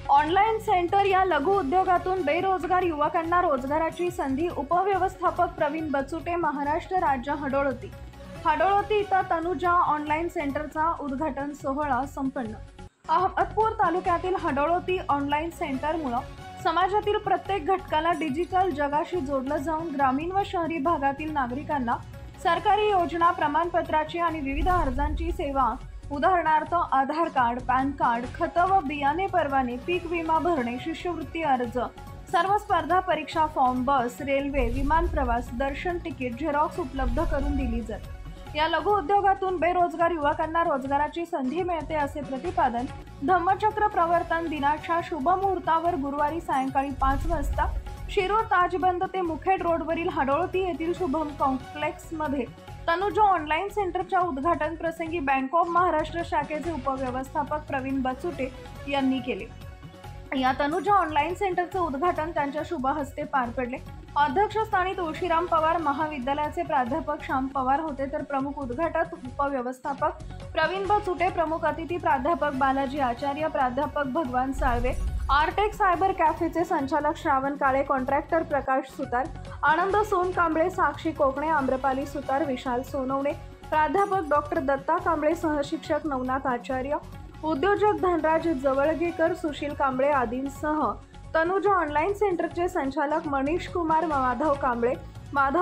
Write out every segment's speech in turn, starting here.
Online centre या लघु उद्योगातून बेरोजगार युवकांना रोजगाराची संधी. उपव्यवस्थापक प्रवीण बचुटे, महाराष्ट्र राज्य. हडोळती इथं तनुजा ऑनलाईन सेंटरचा उद्घाटन सोहळा संपन्न. अहमदपूर तालुक्यातील हडोळती ऑनलाईन सेंटरमुळे समाजातील प्रत्येक घटकाला डिजिटल जगाशी जोडलं जाऊन ग्रामीण व शहरी भागातील नागरिकांना सरकारी योजना, प्रमाणपत्राची आणि विविध अर्जांची सेवा, उदाहरणार्थ आधार कार्ड, पॅन कार्ड, खतं व बियाणे परवाने, पीक विमा भरणे, शिष्यवृत्ती अर्ज, सर्व स्पर्धा परीक्षा फॉर्म, बस, रेल्वे, विमान प्रवास, दर्शन तिकीट, झेरॉक्स उपलब्ध करून दिली जाते. या लघु उद्योगातून बेरोजगार युवकांना रोजगाराची संधी मिळते, असे प्रतिपादन धम्मचक्र प्रवर्तन दिनाच्या शुभ मुहूर्तावर गुरुवारी सायंकाळी 5 वाजता शिरूर ताजबंद ते मुखेड रोडवरील हडोळती येथील शुभम कॉम्प्लेक्समध्ये तनुजा ऑनलाईन सेंटरच्या उद्घाटन प्रसंगी बँक ऑफ महाराष्ट्र शाखेचे उपव्यवस्थापक प्रवीण बचुटे यांनी केले. या तनुजा ऑनलाईन सेंटरचे उद्घाटन त्यांच्या शुभ हस्ते पार पडले. अध्यक्षस्थानी तुळशीराम पवार महाविद्यालयाचे प्राध्यापक श्याम पवार होते, तर प्रमुख उद्घाटक उपव्यवस्थापक प्रवीण बचुटे, प्रमुख अतिथी प्राध्यापक बालाजी आचार्य, प्राध्यापक भगवान साळवे, आर्टेक सायबर कॅफेचे संचालक श्रावण काळे, कॉन्ट्रॅक्टर प्रकाश सुतार, आनंद सोनकांबळे, साक्षी कोकणे, आम्रपाली सुतार, विशाल सोनवणे, प्राध्यापक डॉक्टर दत्ता कांबळे, सहशिक्षक नवनाथ आचार्य, उद्योजक धनराज जवळगेकर, सुशील कांबळे आदींसह तनुजा ऑनलाईन सेंटरचे संचालक मनीष कुमार, माधव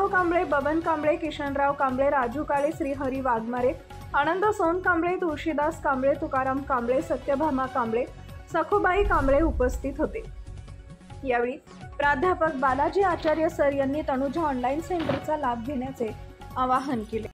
कांबळे, बबन कांबळे, किशनराव कांबळे, राजू काळे, श्रीहरी वाघमारे, आनंद सोनकांबळे, तुळशीदास कांबळे, तुकाराम कांबळे, सत्यभामा कांबळे, सखुबाई कांबळे उपस्थित होते. यावेळी प्राध्यापक बालाजी आचार्य सर यांनी तनुजा ऑनलाईन सेंटरचा लाभ घेण्याचे आवाहन केले.